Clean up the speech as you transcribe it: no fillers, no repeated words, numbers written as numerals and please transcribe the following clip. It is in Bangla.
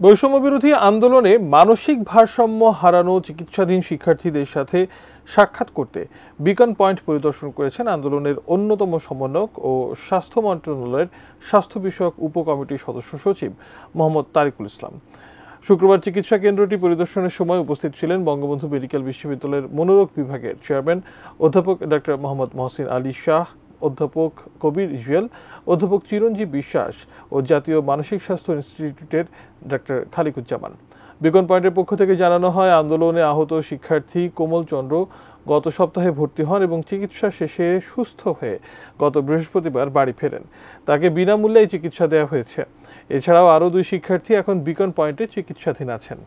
বৈষম্যবিরোধী আন্দোলনে মানসিক ভারসাম্য হারানো চিকিৎসাধীন শিক্ষার্থীদের সাথে সাক্ষাৎ করতে বিকন পয়েন্ট পরিদর্শন করেছেন আন্দোলনের অন্যতম সমন্বয়ক ও স্বাস্থ্য মন্ত্রণালয়ের স্বাস্থ্য বিষয়ক উপকমিটির সদস্য সচিব মোহাম্মদ তারিকুল ইসলাম। শুক্রবার চিকিৎসা কেন্দ্রটি পরিদর্শনের সময় উপস্থিত ছিলেন বঙ্গবন্ধু মেডিকেল বিশ্ববিদ্যালয়ের মনোরোগ বিভাগের চেয়ারম্যান অধ্যাপক ডক্টর মোহাম্মদ মহসিন আলী শাহ, অধ্যাপক কবির ইজুয়েল, অধ্যাপক চিরঞ্জীব বিশ্বাস ও জাতীয় মানসিক স্বাস্থ্য ইনস্টিটিউটের ডক্টর খালিকুজ্জামান। বিকন পয়েন্টের পক্ষ থেকে জানানো হয়, আন্দোলনে আহত শিক্ষার্থী কোমল চন্দ্র গত সপ্তাহে ভর্তি হন এবং চিকিৎসা শেষে সুস্থ হয়ে গত বৃহস্পতিবার বাড়ি ফেরেন। তাকে বিনামূল্যে চিকিৎসা দেওয়া হয়েছে। এছাড়াও আরও 2 শিক্ষার্থী এখন বিকন পয়েন্টে চিকিৎসাধীন আছেন।